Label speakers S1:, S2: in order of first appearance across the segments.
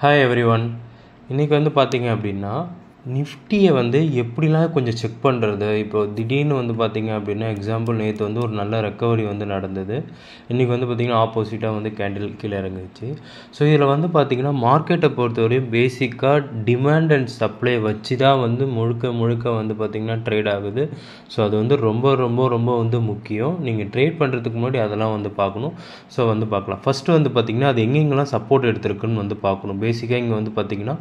S1: Hi everyone. இன்றைக்கி வந்து பார்த்தீங்க அப்படின்னா நிஃப்டியை வந்து எப்படிலாம் கொஞ்சம் செக் பண்ணுறது. இப்போ திடீர்னு வந்து பார்த்தீங்க அப்படின்னா எக்ஸாம்பிள் நேற்று வந்து ஒரு நல்ல ரெக்கவரி வந்து நடந்தது. இன்றைக்கி வந்து பார்த்திங்கன்னா ஆப்போசிட்டாக வந்து கேண்டில் கீழே இறங்குச்சு. ஸோ இதில் வந்து பார்த்திங்கன்னா மார்க்கெட்டை பொறுத்தவரையும் பேசிக்காக டிமாண்ட் அண்ட் சப்ளை வச்சு தான் வந்து முழுக்க வந்து பார்த்திங்கன்னா ட்ரேட் ஆகுது. ஸோ அது வந்து ரொம்ப ரொம்ப ரொம்ப வந்து முக்கியம். நீங்கள் ட்ரேட் பண்ணுறதுக்கு முன்னாடி அதெல்லாம் வந்து பார்க்கணும். ஸோ வந்து பார்க்கலாம். ஃபஸ்ட்டு வந்து பார்த்திங்கன்னா அது எங்கெங்கெல்லாம் சப்போர்ட் எடுத்திருக்குன்னு வந்து பார்க்கணும். பேசிக்காக இங்கே வந்து பார்த்திங்கன்னா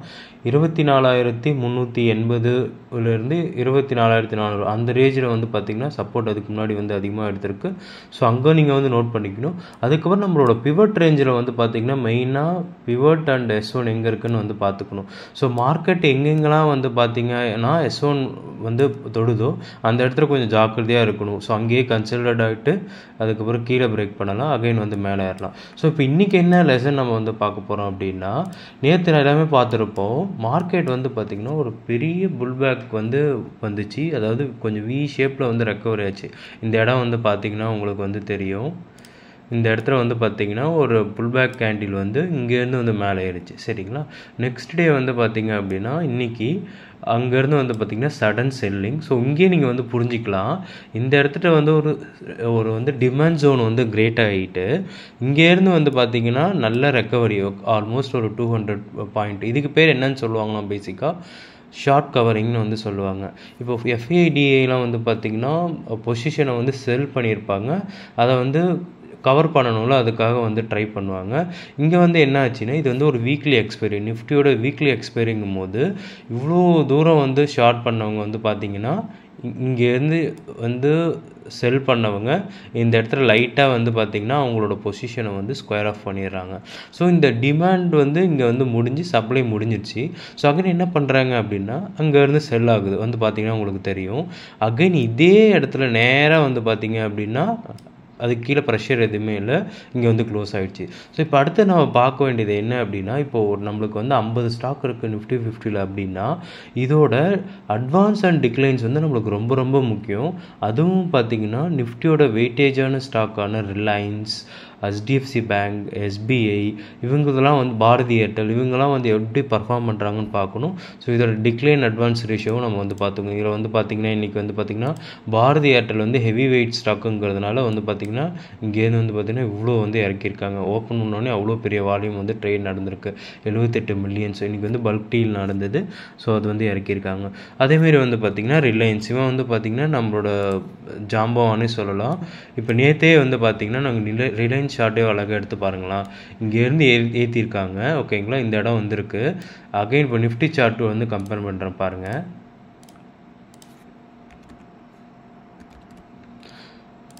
S1: 24,380லேருந்து 24,400 அந்த ரேஞ்சில் வந்து பார்த்திங்கன்னா சப்போர்ட் அதுக்கு முன்னாடி வந்து அதிகமாக எடுத்திருக்கு. ஸோ அங்கே நீங்கள் வந்து நோட் பண்ணிக்கணும். அதுக்கப்புறம் நம்மளோட பிவட் ரேஞ்சில் வந்து பார்த்திங்கன்னா மெயினாக பிவட் அண்ட் S1 எங்கே இருக்குதுன்னு வந்து பார்த்துக்கணும். ஸோ மார்க்கெட் எங்கெங்கெல்லாம் வந்து பார்த்திங்கன்னா S1 வந்து தொடுதோ அந்த இடத்துல கொஞ்சம் ஜாக்கிரதையாக இருக்கணும். ஸோ அங்கேயே கன்சிடர்ட் ஆகிட்டு அதுக்கப்புறம் கீழே பிரேக் பண்ணலாம், அகைன் வந்து மேலே ஏறலாம். ஸோ இப்போ இன்றைக்கி என்ன லெசன் நம்ம வந்து பார்க்க போகிறோம் அப்படின்னா, நேற்று எல்லாமே பார்த்துருப்போம். மார்க்கெட் வந்து பார்த்திங்கன்னா ஒரு பெரிய புல்பேக் வந்து வந்துச்சு. அதாவது கொஞ்சம் வி ஷேப்பில் வந்து ரெக்கவரி ஆச்சு. இந்த இடம் வந்து பார்த்திங்கன்னா உங்களுக்கு வந்து தெரியும். இந்த இடத்துல வந்து பார்த்திங்கன்னா ஒரு புல்பேக் கேண்டில் வந்து இங்கேருந்து வந்து மேலே ஏறிச்சு. சரிங்களா? நெக்ஸ்ட் டே வந்து பார்த்திங்க அப்படின்னா இன்றைக்கி அங்கேருந்து வந்து பார்த்திங்கன்னா சடன் செல்லிங். ஸோ இங்கேயே நீங்கள் வந்து புரிஞ்சிக்கலாம். இந்த இடத்துல வந்து ஒரு வந்து டிமாண்ட் ஜோன் வந்து கிரியேட் ஆகிட்டு இங்கேருந்து வந்து பார்த்திங்கன்னா நல்ல ரெக்கவரி ஆல்மோஸ்ட் ஒரு 200 பாயிண்ட். இதுக்கு பேர் என்னன்னு சொல்லுவாங்கன்னா பேசிக்காக ஷார்ட் கவரிங்னு வந்து சொல்லுவாங்க. இப்போ FIDAலாம் வந்து பார்த்திங்கன்னா பொசிஷனை வந்து செல் பண்ணியிருப்பாங்க. அதை வந்து கவர் பண்ணணும்ல, அதுக்காக வந்து ட்ரை பண்ணுவாங்க. இங்கே வந்து என்ன ஆச்சுன்னா இது வந்து ஒரு வீக்லி எக்ஸ்பைரி. நிஃப்டியோட வீக்லி எக்ஸ்பைரிங்கும் போது இவ்வளோ தூரம் வந்து ஷார்ட் பண்ணவங்க வந்து பார்த்திங்கன்னா இங்கேருந்து வந்து செல் பண்ணவங்க இந்த இடத்துல லைட்டாக வந்து பார்த்திங்கன்னா அவங்களோட பொசிஷனை வந்து ஸ்கொயர் ஆஃப் பண்ணிடுறாங்க. ஸோ இந்த டிமாண்ட் வந்து இங்கே வந்து முடிஞ்சு சப்ளை முடிஞ்சிடுச்சு. ஸோ அகைன் என்ன பண்ணுறாங்க அப்படின்னா அங்கேருந்து செல் ஆகுது வந்து பார்த்திங்கன்னா உங்களுக்கு தெரியும். அகைன் இதே இடத்துல நேராக வந்து பார்த்திங்க அப்படின்னா அதுக்கு கீழே ப்ரெஷர் எதுவுமே இல்லை, இங்கே வந்து க்ளோஸ் ஆகிடுச்சு. ஸோ இப்போ அடுத்து நம்ம பார்க்க வேண்டியது என்ன அப்படின்னா, இப்போது நம்மளுக்கு வந்து 50 ஸ்டாக் இருக்குது நிஃப்டி 50ல் அப்படின்னா இதோட அட்வான்ஸ் அண்ட் டிக்ளைன்ஸ் வந்து நம்மளுக்கு ரொம்ப ரொம்ப முக்கியம். அதுவும் பார்த்திங்கன்னா நிஃப்டியோட வெயிட்டேஜான ஸ்டாக்கான ரிலையன்ஸ், HDFC பேங்க், SBI இவங்கெல்லாம் வந்து பாரதி ஏர்டெல் இவங்கெல்லாம் வந்து எப்படி பர்ஃபார்ம் பண்ணுறாங்கன்னு பார்க்கணும். ஸோ இதோட டிக்ளைன் அட்வான்ஸ் ரேஷியோவும் நம்ம வந்து பார்த்துக்கணும். இதில் வந்து பார்த்திங்கன்னா இன்றைக்கி வந்து பார்த்திங்கன்னா பாரதி ஏர்டெல் வந்து ஹெவி வெயிட் ஸ்டாக்குங்கிறதுனால வந்து பார்த்திங்கன்னா இங்கேருந்து வந்து பார்த்திங்கன்னா இவ்வளோ வந்து இறக்கியிருக்காங்க. ஓப்பன் பண்ணோடனே அவ்வளோ பெரிய வால்யூம் வந்து ட்ரேட் நடந்திருக்கு. 78 மில்லியன்ஸ் இன்றைக்கி வந்து பல்க் டீல் நடந்தது. ஸோ அது வந்து இறக்கியிருக்காங்க. அதேமாரி வந்து பார்த்திங்கன்னா ரிலையன்ஸ் இவன் வந்து பார்த்திங்கன்னா நம்மளோட ஜாம்பவானே சொல்லலாம். இப்போ நேற்றே வந்து பார்த்திங்கன்னா நாங்கள் ரிலையன்ஸ் ஷார்ட்டே அழகாக எடுத்து பாருங்களா, இங்கேருந்து ஏற்றிருக்காங்க. ஓகேங்களா? இந்த இடம் வந்திருக்கு. அகைன் இப்போ நிஃப்டி சார்ட்டு வந்து கம்பேர் பண்ணுறேன் பாருங்கள்.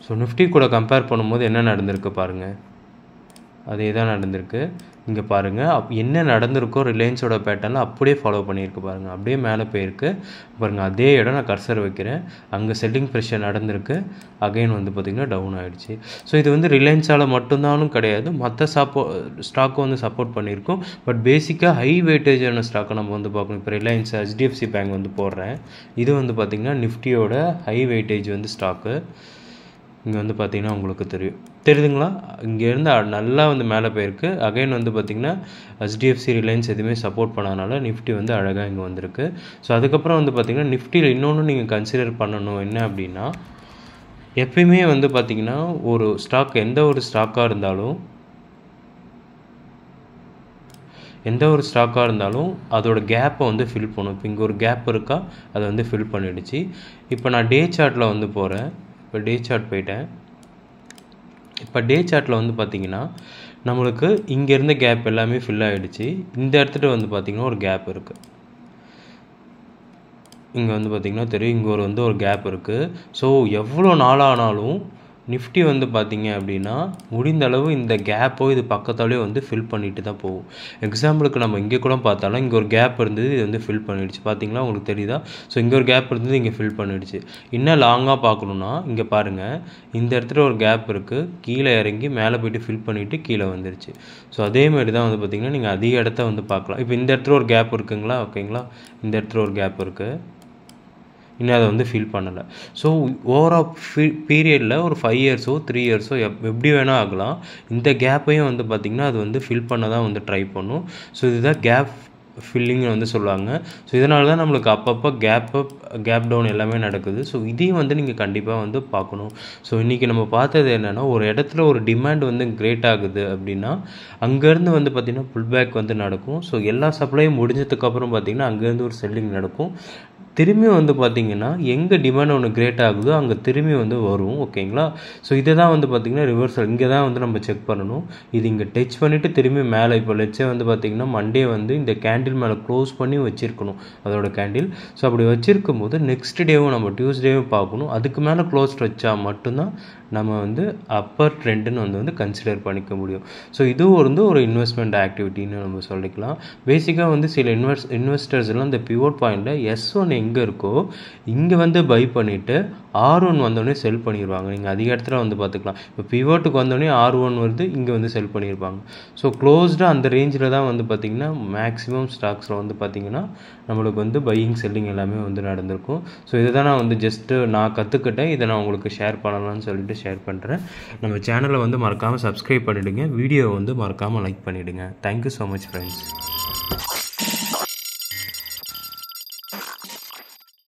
S1: ஸோ நிஃப்டி கூட கம்பேர் பண்ணும்போது என்ன நடந்திருக்கு பாருங்கள். அதே தான் நடந்திருக்கு. இங்கே பாருங்கள் என்ன நடந்திருக்கோ ரிலையன்ஸோட பேட்டர்னில் அப்படியே ஃபாலோ பண்ணியிருக்கு பாருங்கள். அப்படியே மேலே போயிருக்கு பாருங்கள். அதே இடம் நான் கர்சர் வைக்கிறேன். அங்கே செல்லிங் ப்ரெஷர் நடந்திருக்கு. அகைன் வந்து பார்த்திங்கன்னா டவுன் ஆகிடுச்சு. ஸோ இது வந்து ரிலையன்ஸால் மட்டும்தானும் கிடையாது, மற்ற ஸ்டாக்கும் வந்து சப்போர்ட் பண்ணியிருக்கும். பட் பேசிக்காக ஹை வெயிட்டேஜான ஸ்டாக்கை நம்ம வந்து பார்க்கணும். இப்போ ரிலையன்ஸ், HDFC பேங்க் வந்து போடுறேன். இது வந்து பார்த்திங்கன்னா நிஃப்டியோட ஹை வெயிட்டேஜ் வந்து ஸ்டாக்கு. இங்கே வந்து பார்த்திங்கன்னா உங்களுக்கு தெரியுதுங்களா? இங்கேருந்து நல்லா வந்து மேலே போயிருக்கு. அகைன் வந்து பார்த்திங்கன்னா HDFC ரிலையன்ஸ் எதுவுமே சப்போர்ட் பண்ணாதனால நிஃப்டி வந்து அழகாக இங்கே வந்திருக்கு. ஸோ அதுக்கப்புறம் வந்து பார்த்திங்கன்னா நிஃப்டியில் இன்னொன்று நீங்கள் கன்சிடர் பண்ணணும் என்ன அப்படின்னா, எப்பயுமே வந்து பார்த்திங்கன்னா ஒரு ஸ்டாக் எந்த ஒரு ஸ்டாக்காக இருந்தாலும் அதோட கேப்பை வந்து ஃபில் பண்ணும். இப்போ இங்கே ஒரு கேப் இருக்கா, அதை வந்து ஃபில் பண்ணிடுச்சு. இப்போ நான் டே சார்ட்டில் வந்து போகிறேன். இப்போ டே சார்ட் போயிட்டேன். இப்போ டே சார்ட்டில் வந்து பார்த்திங்கன்னா நம்மளுக்கு இங்கே இருந்த கேப் எல்லாமே ஃபில் ஆகிடுச்சு. இந்த இடத்துல வந்து பார்த்திங்கன்னா ஒரு கேப் இருக்குது. இங்கே வந்து பார்த்திங்கன்னா தெரியும், இங்கே ஒரு கேப் இருக்குது. ஸோ எவ்வளோ நாளானாலும் நிஃப்டி வந்து பார்த்திங்க அப்படின்னா முடிந்த அளவு இந்த கேப்போ இது பக்கத்தாலே வந்து ஃபில் பண்ணிட்டு தான் போகும். எக்ஸாம்பிளுக்கு நம்ம இங்கே கூட பார்த்தாலும் இங்கே ஒரு கேப் இருந்தது, இது வந்து ஃபில் பண்ணிடுச்சு. பார்த்திங்களா? உங்களுக்கு தெரியுதா? ஸோ இங்கே ஒரு கேப் இருந்தது, இங்கே ஃபில் பண்ணிடுச்சு. இன்னும் லாங்காக பார்க்கணுன்னா இங்கே பாருங்கள், இந்த இடத்துல ஒரு கேப் இருக்குது, கீழே இறங்கி மேலே போய்ட்டு ஃபில் பண்ணிவிட்டு கீழே வந்துடுச்சு. ஸோ அதேமாதிரி தான் வந்து பார்த்திங்கன்னா நீங்கள் அதிக இடத்த வந்து பார்க்கலாம். இப்போ இந்த இடத்துல ஒரு கேப் இருக்குங்களா? ஓகேங்களா? இந்த இடத்துல ஒரு கேப் இருக்குது. இன்னும் அதை வந்து ஃபில் பண்ணலை. ஸோ ஓவரால் பீரியடில் ஒரு 5 இயர்ஸோ 3 இயர்ஸோ எப்படி வேணால் ஆகலாம். இந்த கேப்பையும் வந்து பார்த்திங்கன்னா அது வந்து ஃபில் பண்ண தான் வந்து ட்ரை பண்ணும். ஸோ இதுதான் கேப் ஃபில்லிங்னு வந்து சொல்லுவாங்க. ஸோ இதனால தான் நம்மளுக்கு அப்பப்போ கேப் டவுன் எல்லாமே நடக்குது. ஸோ இதையும் வந்து நீங்கள் கண்டிப்பாக வந்து பார்க்கணும். ஸோ இன்றைக்கி நம்ம பார்த்தது என்னென்னா, ஒரு இடத்துல ஒரு டிமாண்ட் வந்து கிரியேட் ஆகுது அப்படின்னா அங்கேருந்து வந்து பார்த்திங்கன்னா புல் பேக் வந்து நடக்கும். ஸோ எல்லா சப்ளையும் முடிஞ்சதுக்கப்புறம் பார்த்திங்கன்னா அங்கேருந்து ஒரு செல்லிங் நடக்கும். திரும்பி வந்து பார்த்திங்கன்னா எங்கே டிமாண்ட் ஒன்று கிரியேட் ஆகுதோ அங்கே திரும்பி வந்து வரும். ஓகேங்களா? ஸோ இதை தான் வந்து பார்த்திங்கன்னா ரிவர்சல் இங்கே தான் வந்து நம்ம செக் பண்ணணும். இது இங்கே டச் பண்ணிவிட்டு திரும்பி மேலே இப்போ லெட்ஸே வந்து பார்த்திங்கன்னா மண்டே வந்து இந்த கேண்டில் மேலே க்ளோஸ் பண்ணி வச்சுருக்கணும் அதோட கேண்டில். ஸோ அப்படி வச்சுருக்கும் போது நெக்ஸ்ட் டேவும் நம்ம டியூஸ்டேவும் பார்க்கணும். அதுக்கு மேலே க்ளோஸ் வச்சா மட்டும்தான் நம்ம வந்து அப்பர் ட்ரெண்டுன்னு வந்து கன்சிடர் பண்ணிக்க முடியும். ஸோ இதுவும் வந்து ஒரு இன்வெஸ்ட்மெண்ட் ஆக்டிவிட்டின்னு நம்ம சொல்லிக்கலாம். பேசிக்காக வந்து சில இன்வெஸ்டர்ஸ்லாம் இந்த பிவோட் பாயிண்டில் S1 எங்கே இருக்கோ இங்கே வந்து பை பண்ணிவிட்டு R1 வந்தோடனே செல் பண்ணிடுவாங்க. நீங்கள் அதிக இடத்துல வந்து பார்த்துக்கலாம். இப்போ பிவோட்டுக்கு வந்தோடனே R1 வருது, இங்கே வந்து செல் பண்ணியிருப்பாங்க. ஸோ க்ளோஸ்டாக அந்த ரேஞ்சில் தான் வந்து பார்த்திங்கன்னா மேக்ஸிமம் ஸ்டாக்ஸில் வந்து பார்த்திங்கன்னா நம்மளுக்கு வந்து பையிங் செல்லிங் எல்லாமே வந்து நடந்திருக்கும். ஸோ இதை தான் நான் வந்து ஜஸ்ட்டு நான் கற்றுக்கிட்டேன். இதை நான் உங்களுக்கு ஷேர் பண்ணலாம்னு சொல்லிட்டு ஷேர் பண்ணுறேன். நம்ம சேனலை வந்து மறக்காமல் சப்ஸ்கிரைப் பண்ணிவிடுங்க. வீடியோவை வந்து மறக்காமல் லைக் பண்ணிவிடுங்க. Thank you so much friends.